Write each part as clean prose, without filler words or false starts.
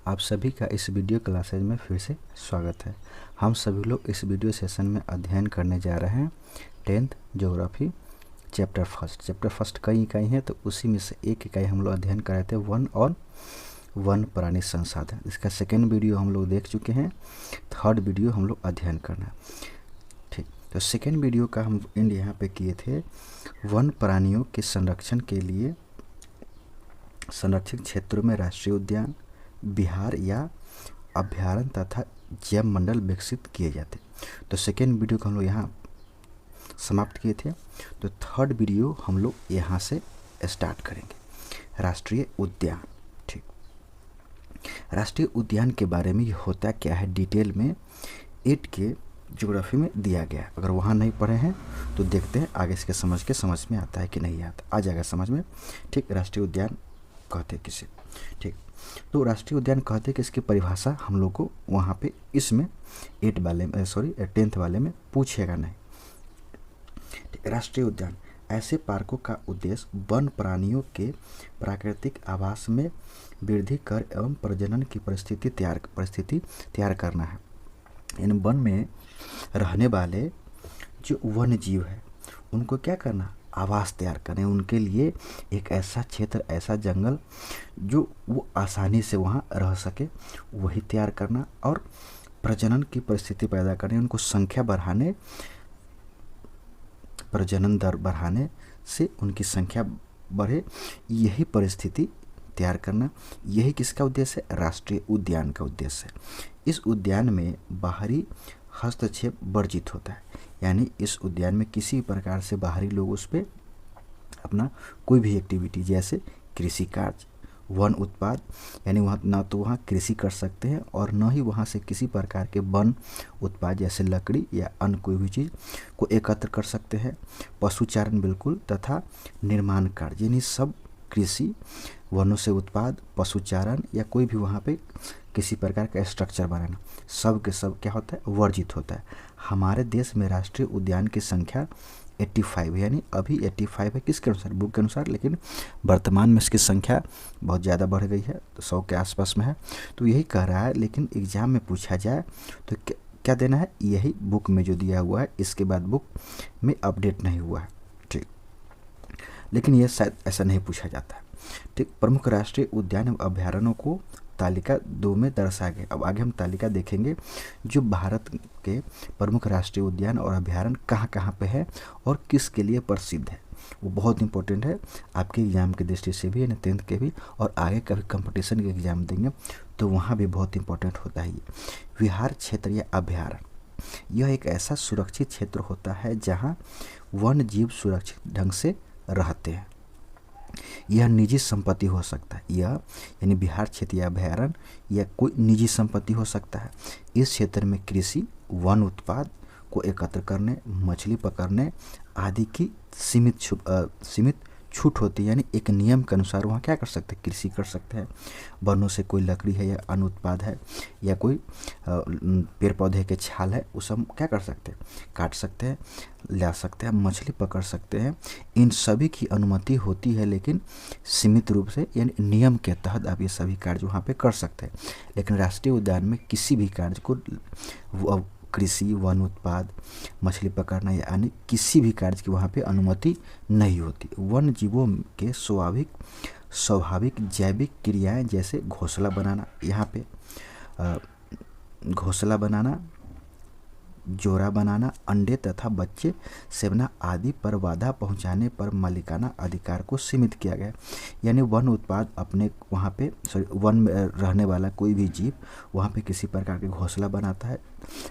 आप सभी का इस वीडियो क्लासेज में फिर से स्वागत है। हम सभी लोग इस वीडियो सेशन में अध्ययन करने जा रहे हैं 10th ज्योग्राफी चैप्टर फर्स्ट कई इकाई हैं, तो उसी में से एक इकाई हम लोग अध्ययन कर रहे थे वन और वन प्राणी संसाधन। इसका सेकेंड वीडियो हम लोग देख चुके हैं, थर्ड वीडियो हम लोग अध्ययन करना है। ठीक, तो सेकेंड वीडियो का हम एंड यहाँ पे किए थे वन प्राणियों के संरक्षण के लिए संरक्षित क्षेत्रों में राष्ट्रीय उद्यान, बिहार या अभ्यारण्य तथा जैव मंडल विकसित किए जाते। तो सेकेंड वीडियो को हम लोग यहाँ समाप्त किए थे। तो थर्ड वीडियो हम लोग यहाँ से स्टार्ट करेंगे, राष्ट्रीय उद्यान। ठीक, राष्ट्रीय उद्यान के बारे में ये होता क्या है डिटेल में 8 के ज्योग्राफी में दिया गया है। अगर वहाँ नहीं पढ़े हैं तो देखते हैं आगे इसके समझ में आता है कि नहीं आता, आ जाएगा समझ में। ठीक, राष्ट्रीय उद्यान कहते हैं किसे। ठीक, तो राष्ट्रीय उद्यान कहते हैं कि इसकी परिभाषा हम लोग को वहाँ पे इसमें 10th वाले में पूछेगा नहीं। राष्ट्रीय उद्यान ऐसे पार्कों का उद्देश्य वन प्राणियों के प्राकृतिक आवास में वृद्धि कर एवं प्रजनन की परिस्थिति तैयार करना है। इन वन में रहने वाले जो वन्य जीव है उनको क्या करना, आवास तैयार करें, उनके लिए एक ऐसा क्षेत्र, ऐसा जंगल जो वो आसानी से वहाँ रह सके, वही तैयार करना। और प्रजनन की परिस्थिति पैदा करनी, उनको संख्या बढ़ाने, प्रजनन दर बढ़ाने से उनकी संख्या बढ़े, यही परिस्थिति तैयार करना। यही किसका उद्देश्य है, राष्ट्रीय उद्यान का उद्देश्य है। इस उद्यान में बाहरी हस्तक्षेप वर्जित होता है, यानी इस उद्यान में किसी प्रकार से बाहरी लोग उस पर अपना कोई भी एक्टिविटी जैसे कृषि कार्य, वन उत्पाद, यानी वहाँ ना तो वहाँ कृषि कर सकते हैं और न ही वहाँ से किसी प्रकार के वन उत्पाद जैसे लकड़ी या अन्य कोई भी चीज़ को एकत्र कर सकते हैं। पशुचारण बिल्कुल, तथा निर्माण कार्य, यानी सब कृषि, वनों से उत्पाद, पशुचारण या कोई भी वहाँ पे किसी प्रकार का स्ट्रक्चर बनाना, सब के सब क्या होता है, वर्जित होता है। हमारे देश में राष्ट्रीय उद्यान की संख्या 85, यानी अभी 85 है किसके अनुसार, बुक के अनुसार, लेकिन वर्तमान में इसकी संख्या बहुत ज़्यादा बढ़ गई है, तो 100 के आसपास में है। तो यही कह रहा है, लेकिन एग्जाम में पूछा जाए तो क्या देना है, यही बुक में जो दिया हुआ है, इसके बाद बुक में अपडेट नहीं हुआ है। ठीक, लेकिन यह शायद ऐसा नहीं पूछा जाता है। ठीक, प्रमुख राष्ट्रीय उद्यान एवं अभ्यारण्यों को तालिका 2 में दर्शाया गया। अब आगे हम तालिका देखेंगे जो भारत के प्रमुख राष्ट्रीय उद्यान और अभ्यारण्य कहाँ कहाँ पे है और किसके लिए प्रसिद्ध है। वो बहुत इंपॉर्टेंट है आपके एग्जाम की दृष्टि से भी, यानी 10th के भी, और आगे कभी कंपटीशन के एग्जाम देंगे तो वहाँ भी बहुत इंपॉर्टेंट होता है। ये विहार क्षेत्र या अभ्यारण्य, यह एक ऐसा सुरक्षित क्षेत्र होता है जहाँ वन्य जीव सुरक्षित ढंग से रहते हैं। यह निजी संपत्ति हो सकता है, यह यानी बिहार क्षेत्र या अभ्यारण्य या कोई निजी संपत्ति हो सकता है। इस क्षेत्र में कृषि, वन उत्पाद को एकत्र करने, मछली पकड़ने आदि की सीमित छूट होती है, यानी एक नियम के अनुसार वहाँ क्या कर सकते हैं, कृषि कर सकते हैं। वनों से कोई लकड़ी है या अन्य उत्पाद है या कोई पेड़ पौधे के छाल है, उस सब क्या कर सकते हैं, काट सकते हैं, ला सकते हैं, मछली पकड़ सकते हैं। इन सभी की अनुमति होती है, लेकिन सीमित रूप से, यानी नियम के तहत आप ये सभी कार्य वहाँ पे कर सकते हैं। लेकिन राष्ट्रीय उद्यान में किसी भी कार्य को कृषि, वन उत्पाद, मछली पकड़ना या अन्य किसी भी कार्य की वहाँ पे अनुमति नहीं होती। वन जीवों के स्वाभाविक जैविक क्रियाएं जैसे घोंसला बनाना, यहाँ पे घोंसला बनाना, जोड़ा बनाना, अंडे तथा बच्चे सेवना आदि पर बाधा पहुंचाने पर मालिकाना अधिकार को सीमित किया गया। यानी वन उत्पाद अपने वहाँ पे वन में रहने वाला कोई भी जीव वहाँ पे किसी प्रकार के घोंसला बनाता है,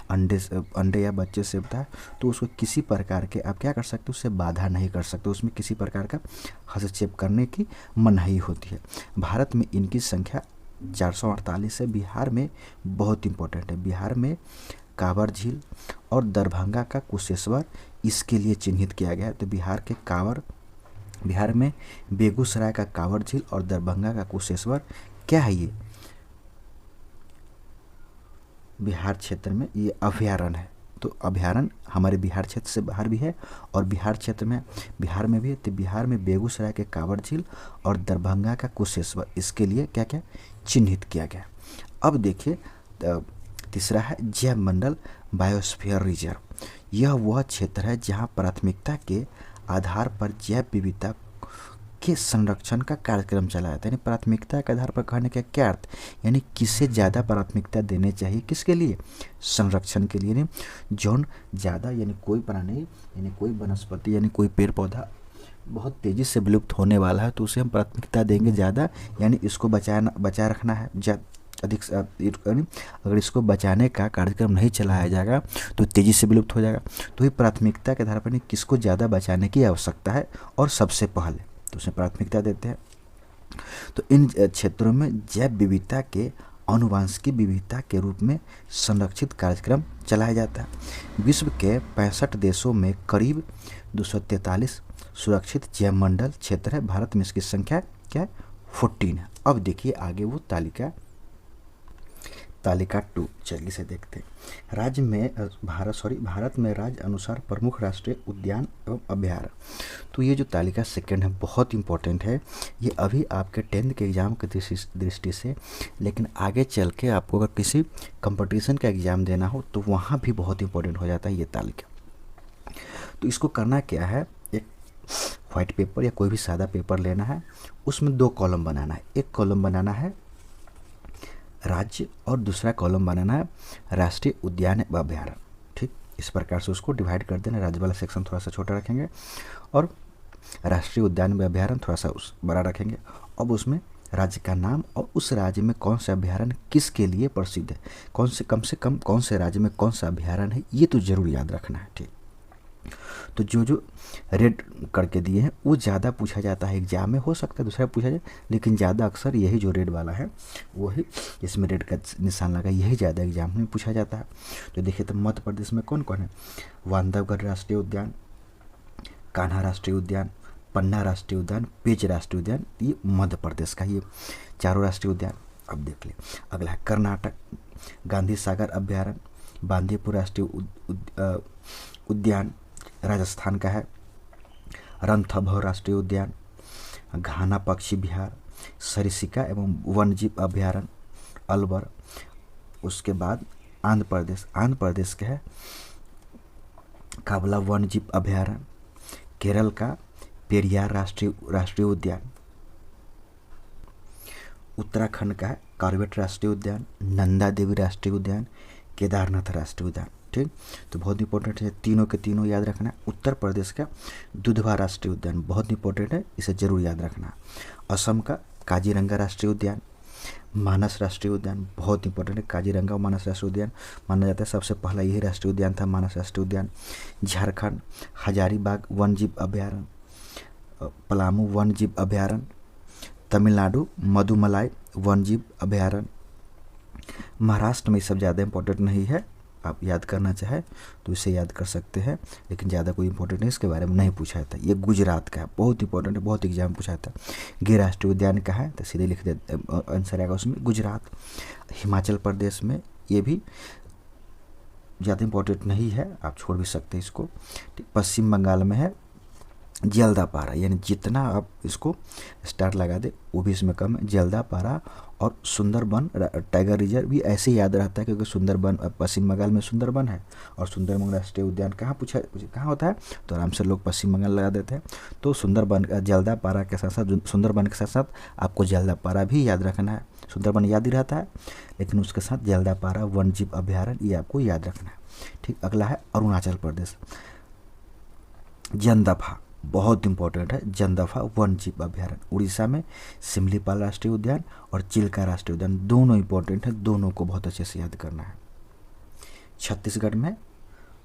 अंडे या बच्चे सेवता है, तो उसको किसी प्रकार के आप क्या कर सकते हो, उससे बाधा नहीं कर सकते, उसमें किसी प्रकार का हस्तक्षेप करने की मनाही होती है। भारत में इनकी संख्या 448 है। बिहार में बहुत इंपॉर्टेंट है, बिहार में कांवर झील और दरभंगा का कुशेश्वर इसके लिए चिन्हित किया गया है। तो बिहार में बेगूसराय का कांवर झील और दरभंगा का कुशेश्वर क्या है, ये बिहार क्षेत्र में ये अभ्यारण्य है। तो अभ्यारण्य हमारे बिहार क्षेत्र से बाहर भी है और बिहार क्षेत्र में बिहार में भी है। तो बिहार में बेगूसराय के कांवर झील और दरभंगा का कुशेश्वर इसके लिए क्या क्या चिन्हित किया गया। अब देखिए तीसरा है जैव मंडल बायोस्फीयर रिजर्व। यह वह क्षेत्र है जहां प्राथमिकता के आधार पर जैव विविधता के संरक्षण का कार्यक्रम चलाया जाता है। यानी प्राथमिकता के आधार पर कहने का क्या अर्थ, यानी किससे ज़्यादा प्राथमिकता देने चाहिए, किसके लिए, संरक्षण के लिए। जौन ज़्यादा यानी कोई प्राणी यानी कोई वनस्पति यानी कोई पेड़ पौधा बहुत तेज़ी से विलुप्त होने वाला है तो उसे हम प्राथमिकता देंगे ज़्यादा, यानी इसको बचाए रखना है अधिक अगर इसको बचाने का कार्यक्रम नहीं चलाया जाएगा तो तेज़ी से विलुप्त हो जाएगा। तो ये प्राथमिकता के आधार पर किसको ज़्यादा बचाने की आवश्यकता है और सबसे पहले तो उसे प्राथमिकता देते हैं। तो इन क्षेत्रों में जैव विविधता के आनुवांशिक विविधता के रूप में संरक्षित कार्यक्रम चलाया जाता है। विश्व के 65 देशों में करीब 243 सुरक्षित जैव मंडल क्षेत्र है। भारत में इसकी संख्या क्या है, 14 है। अब देखिए आगे वो तालिका 2, चलिए इसे देखते हैं। भारत में राज्य अनुसार प्रमुख राष्ट्रीय उद्यान एवं अभयारण्य। तो ये जो तालिका सेकंड है बहुत इंपॉर्टेंट है, ये अभी आपके 10th के एग्ज़ाम की दृष्टि से, लेकिन आगे चल के आपको अगर किसी कंपटीशन का एग्ज़ाम देना हो तो वहाँ भी बहुत इंपॉर्टेंट हो जाता है ये तालिका। तो इसको करना क्या है, एक वाइट पेपर या कोई भी सादा पेपर लेना है, उसमें 2 कॉलम बनाना है। एक कॉलम बनाना है राज्य और दूसरा कॉलम बनाना है राष्ट्रीय उद्यान एवं अभयारण्य। ठीक, इस प्रकार से उसको डिवाइड कर देना। राज्य वाला सेक्शन थोड़ा सा छोटा रखेंगे और राष्ट्रीय उद्यान एवं अभयारण्य थोड़ा सा बड़ा रखेंगे। अब उसमें राज्य का नाम और उस राज्य में कौन सा अभयारण्य किसके लिए प्रसिद्ध है, कम से कम कौन से राज्य में कौन सा अभयारण्य है, ये तो जरूर याद रखना है। ठीक, तो जो रेड करके दिए हैं वो ज़्यादा पूछा जाता है एग्जाम में, हो सकता है दूसरा पूछा जाए लेकिन ज़्यादा अक्सर यही जो रेड वाला है वही, इसमें रेड का निशान लगा, यही ज़्यादा एग्जाम में पूछा जाता है। तो देखिए तो मध्य प्रदेश में कौन कौन है, बांधवगढ़ राष्ट्रीय उद्यान, कान्हा राष्ट्रीय उद्यान, पन्ना राष्ट्रीय उद्यान, पेंच राष्ट्रीय उद्यान, ये मध्य प्रदेश का ये चारों राष्ट्रीय उद्यान। अब देख ले अगला है कर्नाटक, गांधी सागर अभयारण्य, बांदीपुर राष्ट्रीय उद्यान राजस्थान का है, रणथंभौर राष्ट्रीय उद्यान, घाना पक्षी विहार, सरिस्का एवं वन्यजीव अभयारण्य अलवर। उसके बाद आंध्र प्रदेश का है काबला वन्यजीव अभयारण्य, केरल का पेरियार राष्ट्रीय उद्यान, उत्तराखंड का है कॉर्बेट राष्ट्रीय उद्यान, नंदा देवी राष्ट्रीय उद्यान, केदारनाथ राष्ट्रीय उद्यान। ठीक, तो बहुत इंपॉर्टेंट है, तीनों के तीनों याद रखना है। उत्तर प्रदेश का दुधवा राष्ट्रीय उद्यान बहुत इंपॉर्टेंट है, इसे जरूर याद रखना। असम का काजीरंगा राष्ट्रीय उद्यान, मानस राष्ट्रीय उद्यान बहुत इंपॉर्टेंट है, काजीरंगा और मानस राष्ट्रीय उद्यान माना जाता है सबसे पहला यही राष्ट्रीय उद्यान था, मानस राष्ट्रीय उद्यान। झारखंड हजारीबाग वन्यजीव अभयारण्य, पलामू वन्यजीव अभयारण्य, तमिलनाडु मधुमलाई वन्यजीव अभयारण्य। महाराष्ट्र में सब ज़्यादा इंपॉर्टेंट नहीं है, आप याद करना चाहे तो इसे याद कर सकते हैं, लेकिन ज़्यादा कोई इंपॉर्टेंट नहीं, इसके बारे में नहीं पूछा था। ये गुजरात का है, बहुत इंपॉर्टेंट है, बहुत एग्जाम पूछा था। गिर राष्ट्रीय उद्यान का है तो सीधे लिख देते, आंसर आएगा उसमें गुजरात। हिमाचल प्रदेश में ये भी ज़्यादा इंपॉर्टेंट नहीं है, आप छोड़ भी सकते हैं इसको। पश्चिम बंगाल में है जल्दापारा, यानी जितना आप इसको स्टार लगा दे वो भी इसमें कम है। जल्दापारा और सुंदरबन टाइगर रिजर्व भी ऐसे याद रहता है क्योंकि सुंदरबन पश्चिम बंगाल में सुंदरबन है और सुंदरबन राष्ट्रीय उद्यान कहाँ होता है, तो आराम से लोग पश्चिम बंगाल लगा देते हैं। तो सुंदरबन जल्दापारा के साथ साथ सुंदरबन के साथ साथ आपको जल्दापारा भी याद रखना है। सुंदरबन याद ही रहता है लेकिन उसके साथ जल्दापारा वन्यजीव अभयारण्य ये आपको याद रखना है। ठीक, अगला है अरुणाचल प्रदेश, जंदफा बहुत इंपॉर्टेंट है, जंदफा वन्यजीव अभयारण्य। उड़ीसा में सिमलीपाल राष्ट्रीय उद्यान और चिल्का राष्ट्रीय उद्यान दोनों इंपॉर्टेंट है, दोनों को बहुत अच्छे से याद करना है। छत्तीसगढ़ में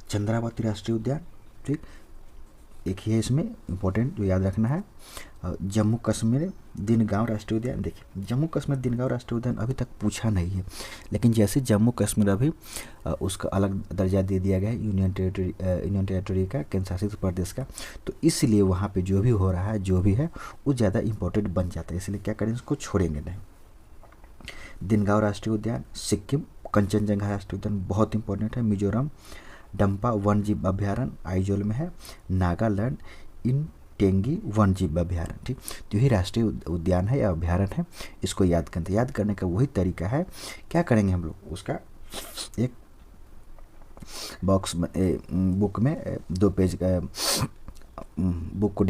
चंद्रावती राष्ट्रीय उद्यान, ठीक, एक ही है इसमें इंपॉर्टेंट जो याद रखना है। जम्मू कश्मीर दिनगांव राष्ट्रीय उद्यान, देखिए जम्मू कश्मीर दिनगांव राष्ट्रीय उद्यान अभी तक पूछा नहीं है, लेकिन जैसे जम्मू कश्मीर अभी उसका अलग दर्जा दे दिया गया है यूनियन टेरिटरी का, केंद्र शासित प्रदेश का, तो इसलिए वहाँ पे जो भी हो रहा है जो भी है वो ज़्यादा इंपॉर्टेंट बन जाता है, इसलिए क्या करें इसको छोड़ेंगे नहीं। दिनगांव राष्ट्रीय उद्यान, सिक्किम कंचनजंगा राष्ट्रीय उद्यान बहुत इंपॉर्टेंट है। मिजोरम डंपा वन्यजीव अभयारण्य आइजोल में है। नागालैंड इन टेंगी वन्यजीव अभ्यारण्य। ठीक, तो यही राष्ट्रीय उद्यान है या अभ्यारण्य है, इसको याद करते। याद करने का वही तरीका है, क्या करेंगे हम लोग, उसका एक बॉक्स में बुक में 2 पेज का बुक को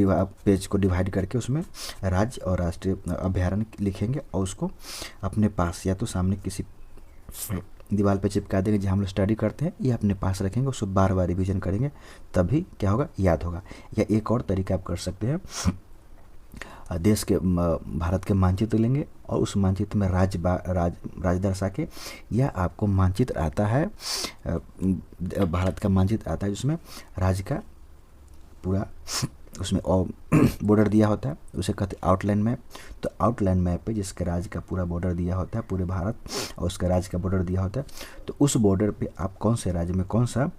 पेज को डिवाइड करके उसमें राज्य और राष्ट्रीय अभ्यारण्य लिखेंगे और उसको अपने पास या तो सामने किसी दीवार पे चिपका देंगे जहाँ हम लोग स्टडी करते हैं, या अपने पास रखेंगे, उसको बार बार रिविजन करेंगे, तभी क्या होगा, याद होगा। या एक और तरीका आप कर सकते हैं, देश के भारत के मानचित्र लेंगे और उस मानचित्र में राज्य दर्शा के, या आपको मानचित्र आता है, भारत का मानचित्र आता है जिसमें राज्य का पूरा उसमें बॉर्डर दिया होता है, उसे कहते हैं आउटलाइन मैप। तो आउटलाइन मैप पे जिसके राज्य का पूरा बॉर्डर दिया होता है, पूरे भारत और उसका राज्य का बॉर्डर दिया होता है, तो उस बॉर्डर पे आप कौन से राज्य में कौन सा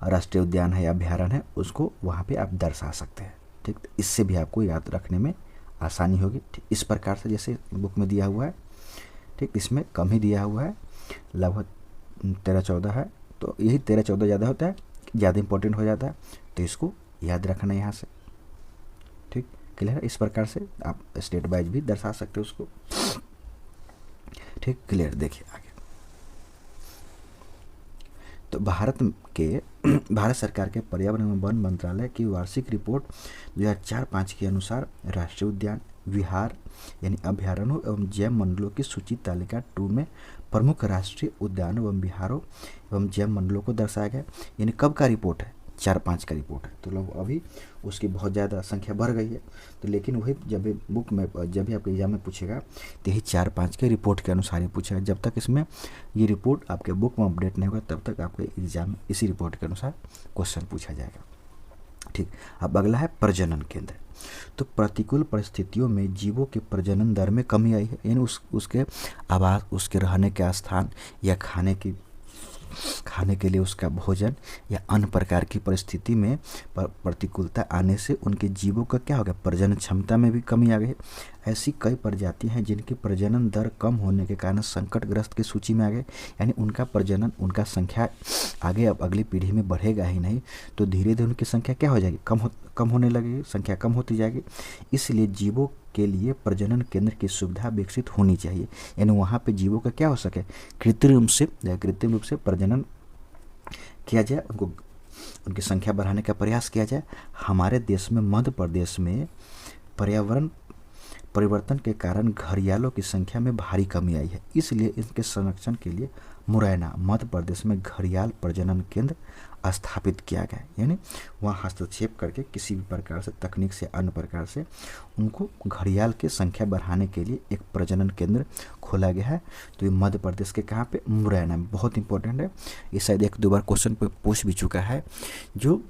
राष्ट्रीय उद्यान है या अभ्यारण्य है, उसको वहाँ पे आप दर्शा सकते हैं। ठीक, इससे भी आपको याद रखने में आसानी होगी। ठीक, इस प्रकार से जैसे बुक में दिया हुआ है, ठीक, इसमें कम ही दिया हुआ है, लगभग 13-14 है, तो यही 13-14 ज़्यादा होता है, ज़्यादा इंपॉर्टेंट हो जाता है, तो इसको याद रखना यहाँ से। ठीक, क्लियर है। इस प्रकार से आप स्टेट वाइज भी दर्शा सकते हो उसको। ठीक, क्लियर। देखिए आगे, तो भारत सरकार के पर्यावरण एवं वन मंत्रालय की वार्षिक रिपोर्ट 2004-05 के अनुसार राष्ट्रीय उद्यान, विहार यानी अभ्यारण्यों एवं जैव मंडलों की सूची तालिका 2 में प्रमुख राष्ट्रीय उद्यानों एवं विहारों एवं जैव मंडलों को दर्शाया गया। यानी कब का रिपोर्ट है, 4-5 का रिपोर्ट है, तो लोग अभी उसकी बहुत ज़्यादा संख्या बढ़ गई है। तो लेकिन वही जब भी बुक में जब भी आपके एग्जाम में पूछेगा तो यही 4-5 के रिपोर्ट के अनुसार ही पूछेगा। जब तक इसमें ये रिपोर्ट आपके बुक में अपडेट नहीं होगा तब तक आपके एग्जाम में इसी रिपोर्ट के अनुसार क्वेश्चन पूछा जाएगा। ठीक, अब अगला है प्रजनन केंद्र। तो प्रतिकूल परिस्थितियों में जीवों के प्रजनन दर में कमी आई है, यानी उसके आवास, उसके रहने का स्थान या खाने के लिए उसका भोजन या अन्य प्रकार की परिस्थिति में प्रतिकूलता आने से उनके जीवों का क्या हो गया, प्रजनन क्षमता में भी कमी आ गई। ऐसी कई प्रजातियां हैं जिनकी प्रजनन दर कम होने के कारण संकटग्रस्त की सूची में आ गए। यानी उनका प्रजनन, उनका संख्या आगे अब अगली पीढ़ी में बढ़ेगा ही नहीं, तो धीरे धीरे उनकी संख्या क्या हो जाएगी, कम होने लगेगी, संख्या कम होती जाएगी। इसलिए जीवों के लिए प्रजनन केंद्र की सुविधा विकसित होनी चाहिए, यानी वहाँ पे जीवों का क्या हो सके, कृत्रिम रूप से प्रजनन किया जाए, उनकी संख्या बढ़ाने का प्रयास किया जाए। हमारे देश में, मध्य प्रदेश में पर्यावरण परिवर्तन के कारण घड़ियालों की संख्या में भारी कमी आई है, इसलिए इनके संरक्षण के लिए मुरैना, मध्य प्रदेश में घड़ियाल प्रजनन केंद्र स्थापित किया गया। यानी वहाँ हस्तक्षेप करके किसी भी प्रकार से, तकनीक से, अन्य प्रकार से उनको घड़ियाल की संख्या बढ़ाने के लिए एक प्रजनन केंद्र खोला गया है। तो ये मध्य प्रदेश के कहाँ पे, मुरैना में। बहुत इंपॉर्टेंट है, ये शायद 1-2 बार क्वेश्चन पे पूछ भी चुका है। जो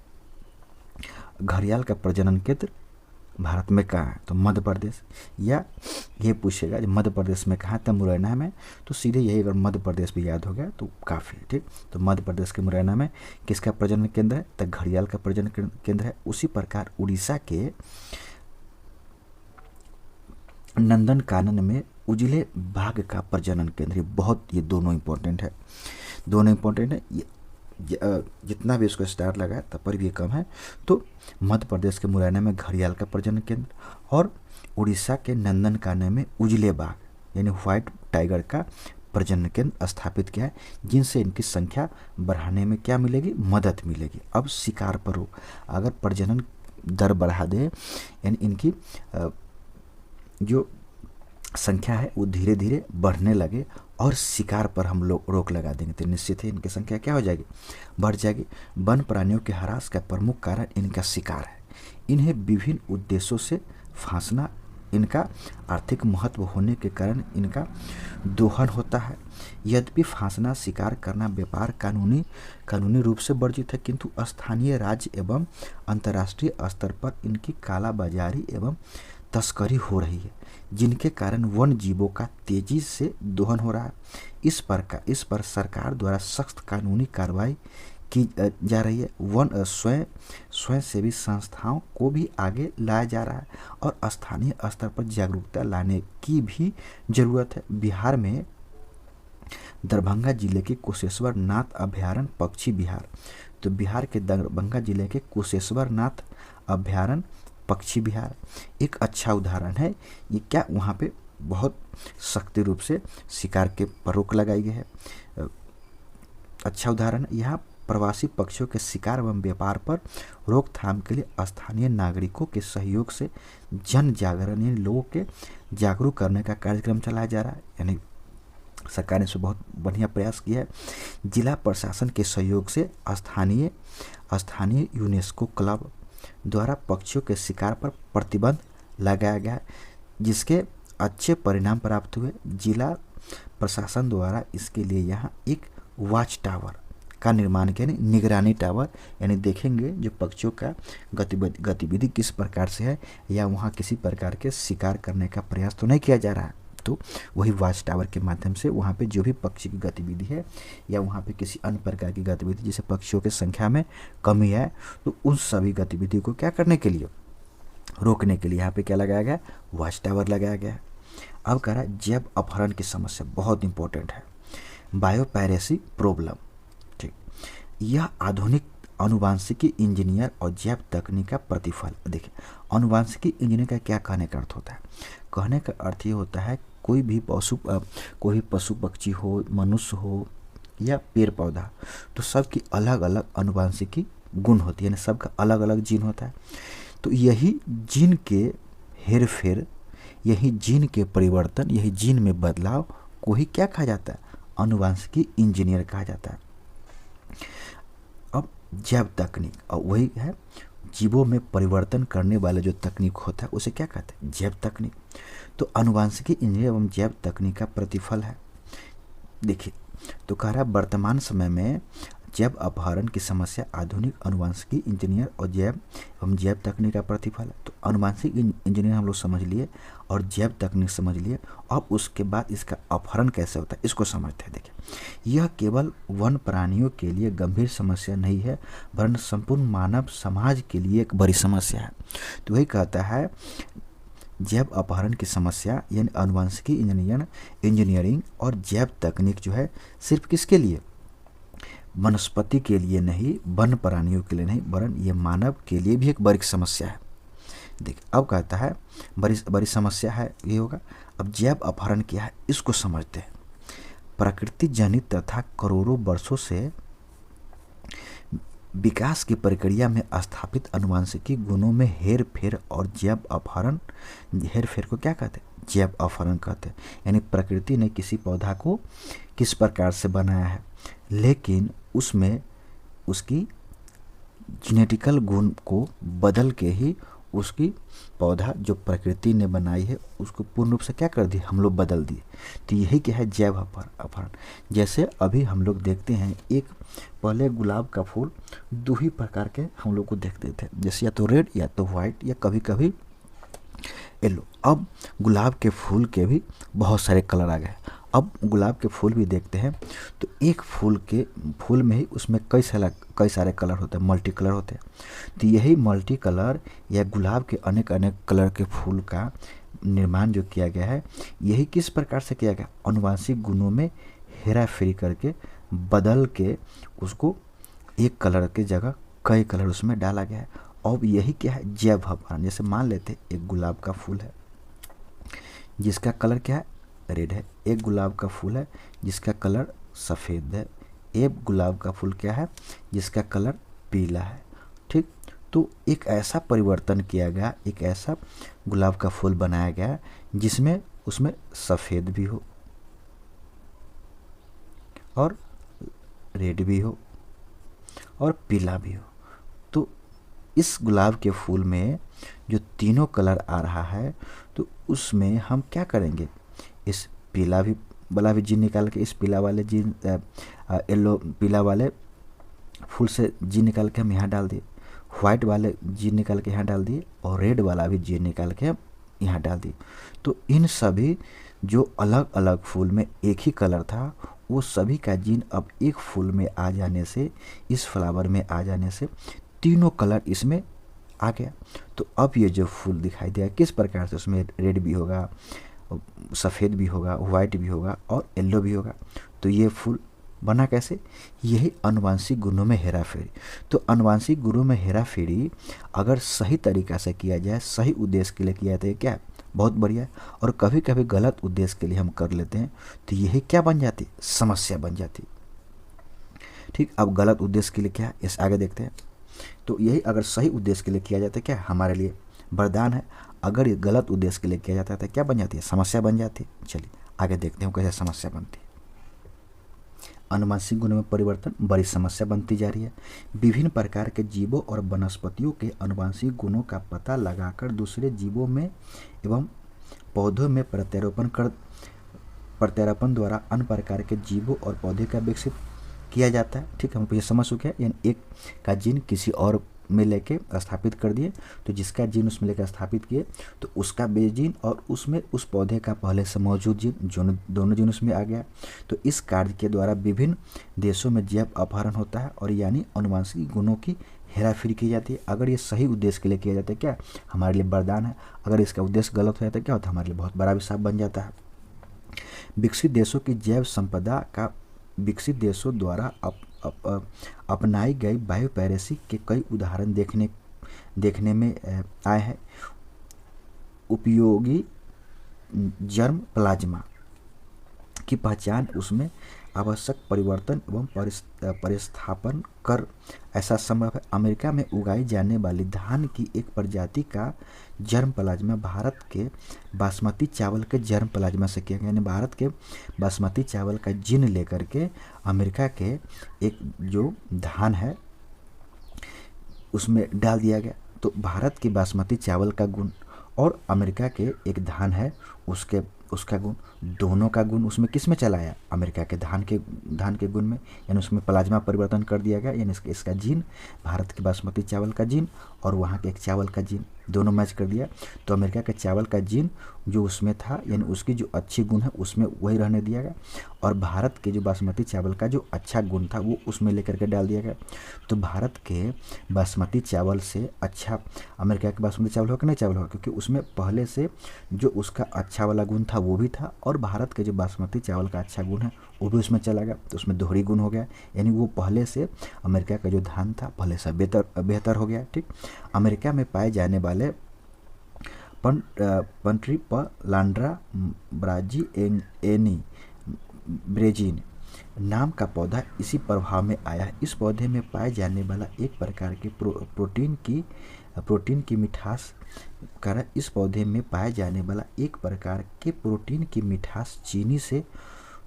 घड़ियाल का प्रजनन केंद्र भारत में कहाँ है, तो मध्य प्रदेश। या ये पूछेगा मध्य प्रदेश में कहाँ, तो मुरैना में, तो सीधे यही अगर मध्य प्रदेश भी याद हो गया तो काफ़ी है। ठीक, तो मध्य प्रदेश के मुरैना में किसका प्रजनन केंद्र है, तो घड़ियाल का प्रजनन केंद्र है। उसी प्रकार उड़ीसा के नंदनकानन में उजले बाघ का प्रजनन केंद्र है। बहुत, ये दोनों इंपॉर्टेंट है, ये जितना भी उसको स्टार लगा तब पर भी ये कम है। तो मध्य प्रदेश के मुरैना में घड़ियाल का प्रजनन केंद्र और उड़ीसा के नंदनकानन में उजले बाघ यानी व्हाइट टाइगर का प्रजनन केंद्र स्थापित किया है, जिनसे इनकी संख्या बढ़ाने में क्या मिलेगी, मदद मिलेगी। अब शिकार पर हो, अगर प्रजनन दर बढ़ा दे, यानी इनकी जो संख्या है वो धीरे धीरे बढ़ने लगे और शिकार पर हम लोग रोक लगा देंगे, तो निश्चित ही इनकी संख्या क्या हो जाएगी, बढ़ जाएगी। वन प्राणियों के ह्रास का प्रमुख कारण इनका शिकार है। इन्हें विभिन्न उद्देश्यों से फांसना, इनका आर्थिक महत्व होने के कारण इनका दोहन होता है। यद्यपि फांसना, शिकार करना व्यापार कानूनी रूप से वर्जित है, किंतु स्थानीय, राज्य एवं अंतर्राष्ट्रीय स्तर पर इनकी कालाबाजारी एवं तस्करी हो रही है, जिनके कारण वन जीवों का तेजी से दोहन हो रहा है। इस पर सरकार द्वारा सख्त कानूनी कार्रवाई की जा रही है। वन स्वयंसेवी संस्थाओं को भी आगे लाया जा रहा है और स्थानीय स्तर पर जागरूकता लाने की भी जरूरत है। बिहार में दरभंगा जिले के कुशेश्वर नाथ अभयारण्य पक्षी विहार। तो बिहार के दरभंगा जिले के कुशेश्वर नाथ अभयारण्य पक्षी विहार एक अच्छा उदाहरण है। ये क्या वहाँ पे बहुत सख्त रूप से शिकार के पर रोक लगाई गई है। अच्छा उदाहरण, यहाँ प्रवासी पक्षियों के शिकार एवं व्यापार पर रोकथाम के लिए स्थानीय नागरिकों के सहयोग से जन जागरण यानी लोगों के जागरूक करने का कार्यक्रम चलाया जा रहा है। यानी सरकार ने इसमें बहुत बढ़िया प्रयास किया है। जिला प्रशासन के सहयोग से स्थानीय यूनेस्को क्लब द्वारा पक्षियों के शिकार पर प्रतिबंध लगाया गया है, जिसके अच्छे परिणाम प्राप्त हुए। जिला प्रशासन द्वारा इसके लिए यहाँ एक वॉच टावर का निर्माण किया, निगरानी टावर, यानी देखेंगे जो पक्षियों का गतिविधि किस प्रकार से है, या वहाँ किसी प्रकार के शिकार करने का प्रयास तो नहीं किया जा रहा है। तो वही वॉच टावर के माध्यम से वहाँ पे जो भी पक्षी की गतिविधि है या वहाँ पे किसी अन्य प्रकार की गतिविधि जैसे पक्षियों की संख्या में कमी है, तो उन सभी गतिविधियों को क्या करने के लिए, रोकने के लिए यहाँ पे क्या लगाया गया, वॉच टावर लगाया गया है। अब कह रहा है जैव अपहरण की समस्या बहुत इंपॉर्टेंट है, बायोपायरेसी प्रॉब्लम। ठीक, यह आधुनिक अनुवांशिकी इंजीनियर और जैव तकनीक का प्रतिफल। देखिए, अनुवांशिकी इंजीनियर का क्या कहने का अर्थ होता है? कहने का अर्थ ये होता है कोई भी पशु पक्षी हो, मनुष्य हो या पेड़ पौधा, तो सबकी अलग अलग अनुवांशिकी गुण होती है, यानी सबका अलग अलग जीन होता है। तो यही जीन के हेरफेर, यही जीन के परिवर्तन, यही जीन में बदलाव को ही क्या कहा जाता है, अनुवांशिकी इंजीनियर कहा जाता है। अब जैव तकनीक, और वही है जीवों में परिवर्तन करने वाले जो तकनीक होता है उसे क्या कहते हैं, जैव तकनीक। तो अनुवांशिकी इंजीनियर एवं जैव तकनीक का प्रतिफल है। देखिए, तो कह रहा है वर्तमान समय में जैव अपहरण की समस्या आधुनिक अनुवांशिकी इंजीनियर और जैव तकनीक का प्रतिफल है। तो अनुवांशिक इंजीनियर हम लोग समझ लिए और जैव तकनीक समझ लिए। अब उसके बाद इसका अपहरण कैसे होता है इसको समझते हैं। देखिए, यह केवल वन प्राणियों के लिए गंभीर समस्या नहीं है, वरन संपूर्ण मानव समाज के लिए एक बड़ी समस्या है। तो वही कहता है जैव अपहरण की समस्या यानी अनुवांशिकी इंजीनियरिंग और जैव तकनीक जो है सिर्फ किसके लिए, वनस्पति के लिए नहीं, वन प्राणियों के लिए नहीं, वरन ये मानव के लिए भी एक बड़ी समस्या है। देखिए, अब कहता है बड़ी समस्या है ये होगा। अब जैव अपहरण क्या है इसको समझते हैं। प्रकृति जनित तथा करोड़ों वर्षों से विकास की प्रक्रिया में स्थापित अनुवांशिकी गुणों में हेर फेर और जैव अपहरण, हेर फेर को क्या कहते हैं, जैव अपहरण कहते हैं। यानी प्रकृति ने किसी पौधा को किस प्रकार से बनाया है, लेकिन उसमें उसकी जेनेटिकल गुण को बदल के ही उसकी पौधा जो प्रकृति ने बनाई है उसको पूर्ण रूप से क्या कर दिए, हम लोग बदल दिए। तो यही क्या है, जैव अपहरण। जैसे अभी हम लोग देखते हैं, एक पहले गुलाब का फूल दो ही प्रकार के हम लोग को देखते थे, जैसे या तो रेड या तो वाइट या कभी कभी येलो। अब गुलाब के फूल के भी बहुत सारे कलर आ गए। अब गुलाब के फूल भी देखते हैं तो एक फूल में ही उसमें कई सारे कलर होते हैं, मल्टी कलर होते हैं। तो यही मल्टी कलर या गुलाब के अनेक कलर के फूल का निर्माण जो किया गया है, यही किस प्रकार से किया गया, अनुवांशिक गुणों में हेरा फेरी करके बदल के उसको एक कलर के जगह कई कलर उसमें डाला गया है। अब यही क्या है, जैव अपहरण। जैसे मान लेते एक गुलाब का फूल है जिसका कलर क्या है, रेड है। एक गुलाब का फूल है जिसका कलर सफ़ेद है। एक गुलाब का फूल क्या है जिसका कलर पीला है। ठीक, तो एक ऐसा परिवर्तन किया गया, एक ऐसा गुलाब का फूल बनाया गया जिसमें उसमें सफ़ेद भी हो और रेड भी हो और पीला भी हो। तो इस गुलाब के फूल में जो तीनों कलर आ रहा है, तो उसमें हम क्या करेंगे, इस पीला भी वाला भी जीन निकाल के इस पीला वाले जीन येलो पीला वाले फूल से जीन निकाल के हम यहाँ डाल दिए, वाइट वाले जीन निकाल के यहाँ डाल दिए और रेड वाला भी जीन निकाल के हम यहाँ डाल दिए। तो इन सभी जो अलग अलग फूल में एक ही कलर था, वो सभी का जीन अब एक फूल में आ जाने से, इस फ्लावर में आ जाने से तीनों कलर इसमें आ गया। तो अब ये जो फूल दिखाई दिया किस प्रकार से, उसमें रेड भी होगा, सफ़ेद भी होगा, वाइट भी होगा और येलो भी होगा। तो ये फूल बना कैसे? यही आनुवंशिक गुणों में हेराफेरी। तो आनुवंशिक गुणों में हेराफेरी अगर सही तरीका से किया जाए, सही उद्देश्य के लिए किया जाए, क्या बहुत बढ़िया है। और कभी कभी गलत उद्देश्य के लिए हम कर लेते हैं तो यही क्या बन जाती? समस्या बन जाती। ठीक, अब गलत उद्देश्य के लिए क्या है इस आगे देखते हैं। तो यही अगर सही उद्देश्य के लिए किया जाता है क्या हमारे लिए वरदान है, अगर ये गलत उद्देश्य के लिए किया जाता है तो क्या बन जाती है? समस्या बन जाती है। चलिए आगे देखते हैं कैसे समस्या बनती है। आनुवंशिक गुणों में परिवर्तन बड़ी समस्या बनती जा रही है। विभिन्न प्रकार के जीवों और वनस्पतियों के आनुवंशिक गुणों का पता लगाकर दूसरे जीवों में एवं पौधों में प्रत्यारोपण द्वारा अन्य प्रकार के जीवों और पौधे का विकसित किया जाता है। ठीक, हम ये समझ चुके हैं। यानी एक का जीन किसी और में लेके स्थापित कर दिए, तो जिसका जीन उसमें लेकर स्थापित किए तो उसका बेस जीन और उसमें उस पौधे का पहले से मौजूद जीन दोनों जीन उसमें आ गया। तो इस कार्य के द्वारा विभिन्न देशों में जैव अपहरण होता है और यानी आनुवंशिक गुणों की हेराफेरी की जाती है। अगर ये सही उद्देश्य के लिए किया जाता है क्या हमारे लिए वरदान है, अगर इसका उद्देश्य गलत हो जाता है क्या होता है? हमारे लिए बहुत बड़ा अभिशाप बन जाता है। विकसित देशों की जैव संपदा का विकसित देशों द्वारा अपनाई गई बायोपैरेसी के कई उदाहरण देखने में आए हैं। उपयोगी जर्म प्लाज्मा की पहचान, उसमें आवश्यक परिवर्तन एवं परिस्थापन कर ऐसा संभव है। अमेरिका में उगाई जाने वाली धान की एक प्रजाति का जर्म प्लाज्मा भारत के बासमती चावल के जर्म प्लाज्मा से किया गया। यानी भारत के बासमती चावल का जीन लेकर के अमेरिका के एक जो धान है उसमें डाल दिया गया। तो भारत के बासमती चावल का गुण और अमेरिका के एक धान है उसका गुण, दोनों का गुण उसमें किस में चलाया? अमेरिका के धान के गुण में। यानी उसमें प्लाज्मा परिवर्तन कर दिया गया। यानी इसका जीन, भारत के बासमती चावल का जीन और वहाँ के एक चावल का जीन दोनों मैच कर दिया। तो अमेरिका के चावल का जीन जो उसमें था यानी उसकी जो अच्छी गुण है उसमें वही रहने दिया गया और भारत के जो बासमती चावल का जो अच्छा गुण था वो उसमें लेकर के डाल दिया गया। तो भारत के बासमती चावल से अच्छा अमेरिका के बासमती चावल होगा कि नहीं चावल होगा? क्योंकि उसमें पहले से जो उसका अच्छा वाला गुण था वो भी था और भारत के जो बासमती चावल का अच्छा गुण है वो भी उसमें चला गया। तो उसमें दोहरी गुण हो गया। यानी वो पहले से अमेरिका का जो धान था पहले से बेहतर हो गया। ठीक, अमेरिका में पाए जाने वाले पंट्रिपलांड्रा ब्रेजीन नाम का पौधा इसी प्रभाव में आया है। इस पौधे में पाए जाने वाला एक प्रकार के प्रोटीन की मिठास कारण इस पौधे में पाए जाने वाला एक प्रकार के प्रोटीन की मिठास चीनी से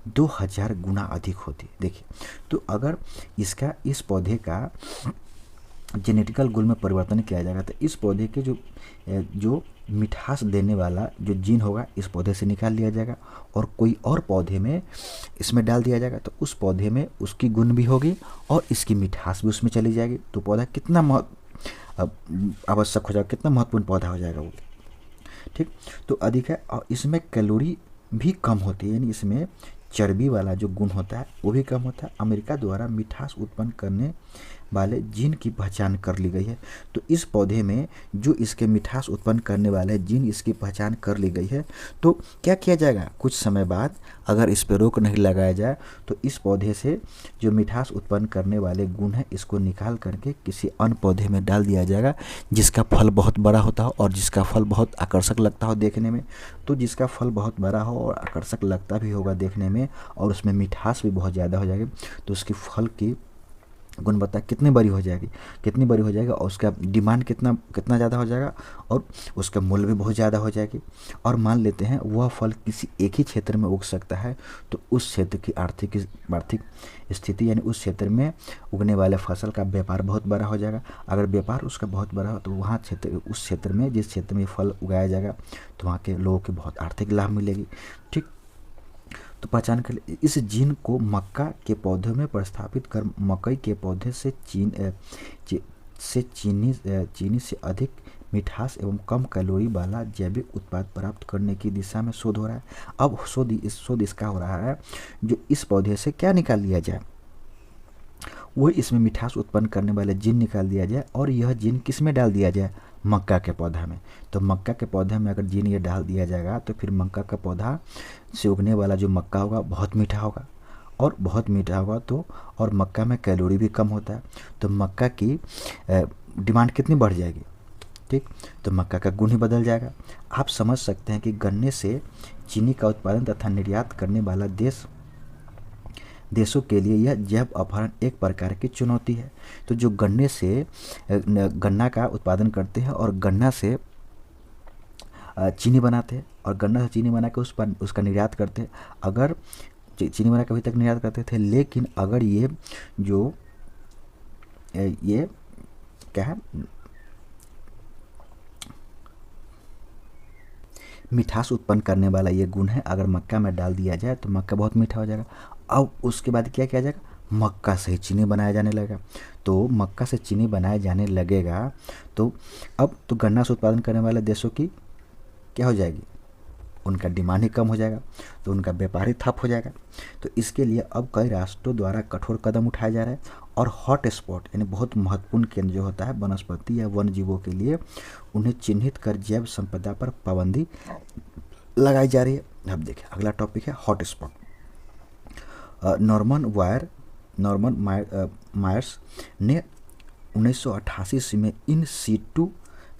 2000 गुना अधिक होती है। देखिए, तो अगर इस पौधे का जेनेटिकल गुण में परिवर्तन किया जाएगा तो इस पौधे के जो मिठास देने वाला जो जीन होगा इस पौधे से निकाल लिया जाएगा और कोई और पौधे में इसमें डाल दिया जाएगा। तो उस पौधे में उसकी गुण भी होगी और इसकी मिठास भी उसमें चली जाएगी। तो पौधा कितना आवश्यक हो जाएगा, कितना महत्वपूर्ण पौधा हो जाएगा वो। ठीक, तो अधिक है और इसमें कैलोरी भी कम होती है। यानी इसमें चर्बी वाला जो गुण होता है वो भी कम होता है। अमेरिका द्वारा मिठास उत्पन्न करने वाले जीन की पहचान कर ली गई है। तो इस पौधे में जो इसके मिठास उत्पन्न करने वाले जीन इसकी पहचान कर ली गई है। तो क्या किया जाएगा? कुछ समय बाद अगर इस पर रोक नहीं लगाया जाए तो इस पौधे से जो मिठास उत्पन्न करने वाले गुण है इसको निकाल करके किसी अन्य पौधे में डाल दिया जाएगा जिसका फल बहुत बड़ा होता हो और जिसका फल बहुत आकर्षक लगता हो देखने में। तो जिसका फल बहुत बड़ा हो और आकर्षक लगता भी होगा देखने में और उसमें मिठास भी बहुत ज़्यादा हो जाएगी तो उसकी फल की गुणवत्ता कितनी बड़ी हो जाएगी और उसका डिमांड कितना ज़्यादा हो जाएगा और उसका मूल्य भी बहुत ज़्यादा हो जाएगी। और मान लेते हैं वह फल किसी एक ही क्षेत्र में उग सकता है तो उस क्षेत्र की आर्थिक स्थिति यानी उस क्षेत्र में उगने वाले फसल का व्यापार बहुत बड़ा हो जाएगा। अगर व्यापार उसका बहुत बड़ा हो तो वहाँ उस क्षेत्र में जिस क्षेत्र में फल उगाया जाएगा तो वहाँ के लोगों को बहुत आर्थिक लाभ मिलेगी। ठीक, तो पहचान कर इस जीन को मक्का के पौधे में प्रतिस्थापित कर मकई के पौधे से चीनी से अधिक मिठास एवं कम कैलोरी वाला जैविक उत्पाद प्राप्त करने की दिशा में शोध हो रहा है। अब शोध इसका हो रहा है जो इस पौधे से क्या निकाल लिया जाए, वो इसमें मिठास उत्पन्न करने वाले जीन निकाल दिया जाए और यह जीन किस में डाल दिया जाए? मक्का के पौधा में। तो मक्का के पौधे में अगर जीन ये डाल दिया जाएगा तो फिर मक्का का पौधा से उगने वाला जो मक्का होगा बहुत मीठा होगा और बहुत मीठा हुआ तो, और मक्का में कैलोरी भी कम होता है, तो मक्का की डिमांड कितनी बढ़ जाएगी, ठीक, तो मक्का का गुण ही बदल जाएगा। आप समझ सकते हैं कि गन्ने से चीनी का उत्पादन तथा निर्यात करने वाला देशों के लिए यह जैव अपहरण एक प्रकार की चुनौती है। तो जो गन्ने से गन्ना का उत्पादन करते हैं और गन्ना से चीनी बनाते हैं और गन्ना से चीनी बना के उसका निर्यात करते हैं, अगर चीनी बना के अभी तक निर्यात करते थे, लेकिन अगर ये जो ये क्या है मिठास उत्पन्न करने वाला ये गुण है, अगर मक्का में डाल दिया जाए तो मक्का बहुत मीठा हो जाएगा। अब उसके बाद क्या किया जाएगा, मक्का से चीनी बनाया जाने लगेगा। तो मक्का से चीनी बनाया जाने लगेगा तो अब तो गन्ना से उत्पादन करने वाले देशों की क्या हो जाएगी, उनका डिमांड ही कम हो जाएगा, तो उनका व्यापार ही ठप हो जाएगा। तो इसके लिए अब कई राष्ट्रों द्वारा कठोर कदम उठाया जा रहा है और हॉट स्पॉट यानी बहुत महत्वपूर्ण केंद्र जो होता है वनस्पति या वन जीवों के लिए, उन्हें चिन्हित कर जैव संपदा पर पाबंदी लगाई जा रही है। अब देखिए अगला टॉपिक है हॉट स्पॉट। नॉर्मन मायर्स ने 1988 ईस्वी में इन सीटू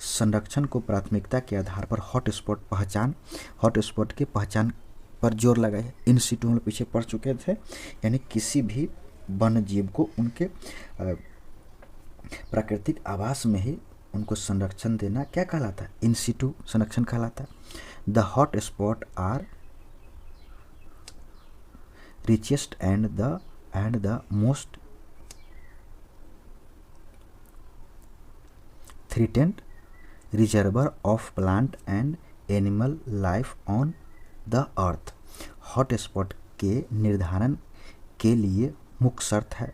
संरक्षण को प्राथमिकता के आधार पर हॉट स्पॉट की पहचान पर जोर लगाया। इन सीटू में पीछे पड़ चुके थे, यानी किसी भी वन जीव को उनके प्राकृतिक आवास में ही उनको संरक्षण देना क्या कहलाता है, इन सीटू संरक्षण कहलाता है। The hot spot are richest and the most threatened reservoir of plant and animal life on the earth। Hot spot के निर्धारण के लिए मुख्य शर्त है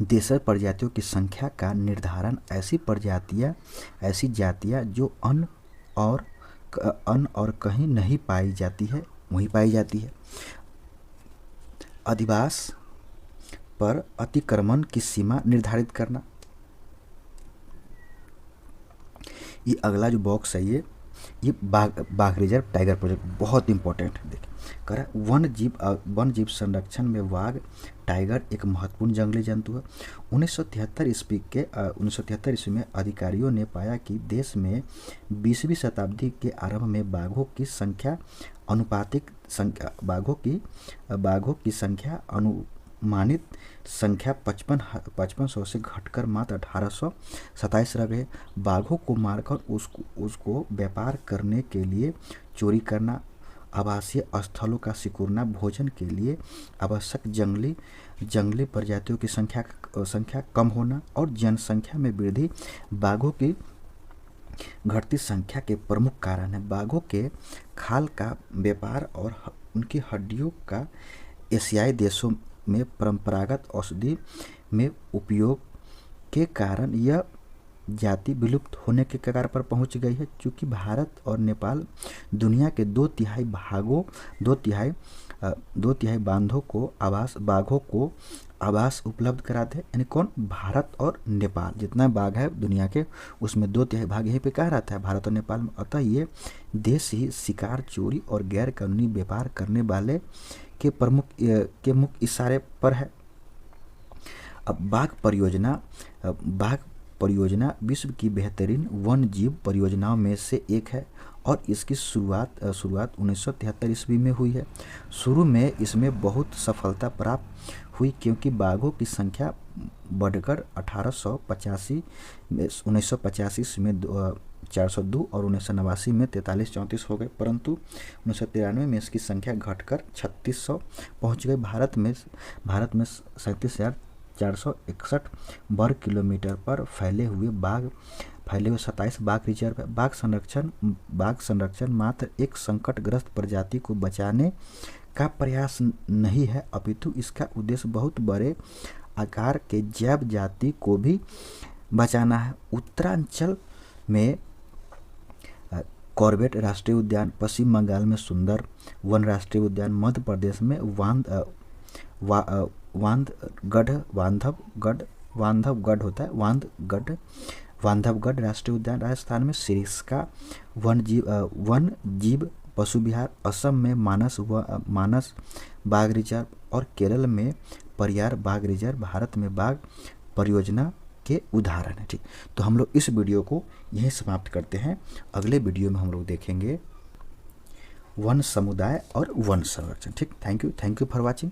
देशज प्रजातियों की संख्या का निर्धारण। ऐसी जातियाँ जो अन और कहीं नहीं पाई जाती है वहीं पाई जाती है। अधिवास पर अतिक्रमण की सीमा निर्धारित करना। ये अगला जो बॉक्स है ये बाघ रिजर्व टाइगर प्रोजेक्ट बहुत इंपॉर्टेंट है। देखिए कह रहा है वन जीव संरक्षण में बाघ टाइगर एक महत्वपूर्ण जंगली जंतु है। 1973 ईस्वी में अधिकारियों ने पाया कि देश में 20वीं शताब्दी के आरंभ में बाघों की संख्या अनुमानित संख्या 5500 से घटकर मात्र 1827 रह गए। बाघों को मारकर उसको व्यापार करने के लिए चोरी करना, आवासीय स्थलों का सिकुड़ना, भोजन के लिए आवश्यक जंगली प्रजातियों की संख्या कम होना और जनसंख्या में वृद्धि बाघों की घटती संख्या के प्रमुख कारण है। बाघों के खाल का व्यापार और उनकी हड्डियों का एशियाई देशों में परंपरागत औषधि में उपयोग के कारण यह जाति विलुप्त होने के कगार पर पहुंच गई है। चूँकि भारत और नेपाल दुनिया के दो तिहाई बाघों को आवास उपलब्ध कराते हैं। यानी कौन, भारत और नेपाल। जितना बाघ है दुनिया के उसमें 2/3 भाग यहीं पे कहा रहता है, भारत और नेपाल में। अतः ये देश ही शिकार, चोरी और गैर कानूनी व्यापार करने वाले के मुख्य इशारे पर है। अब बाघ परियोजना विश्व की बेहतरीन वन जीव परियोजनाओं में से एक है और इसकी शुरुआत 1973 ईस्वी में हुई है। शुरू में इसमें बहुत सफलता प्राप्त हुई क्योंकि बाघों की संख्या बढ़कर 1985 में 402 और 1989 में 43-34 हो गए, परंतु 1993 में इसकी संख्या घटकर 3600 पहुँच गई। भारत में 37,461 वर्ग किलोमीटर पर फैले हुए 27 बाघ रिजर्व है। बाघ संरक्षण मात्र एक संकटग्रस्त प्रजाति को बचाने का प्रयास नहीं है, अपितु इसका उद्देश्य बहुत बड़े आकार के जैव जाति को भी बचाना है। उत्तरांचल में कॉर्बेट राष्ट्रीय उद्यान, पश्चिम बंगाल में सुंदर वन राष्ट्रीय उद्यान, मध्य प्रदेश में बांधवगढ़ राष्ट्रीय उद्यान, राजस्थान में सिरस्का वन जीव पशु विहार, असम में मानस बाघ रिजर्व और केरल में परियार बाघ रिजर्व भारत में बाघ परियोजना के उदाहरण है। ठीक, तो हम लोग इस वीडियो को यहीं समाप्त करते हैं। अगले वीडियो में हम लोग देखेंगे वन समुदाय और वन संरक्षण। ठीक, थैंक यू फॉर वॉचिंग।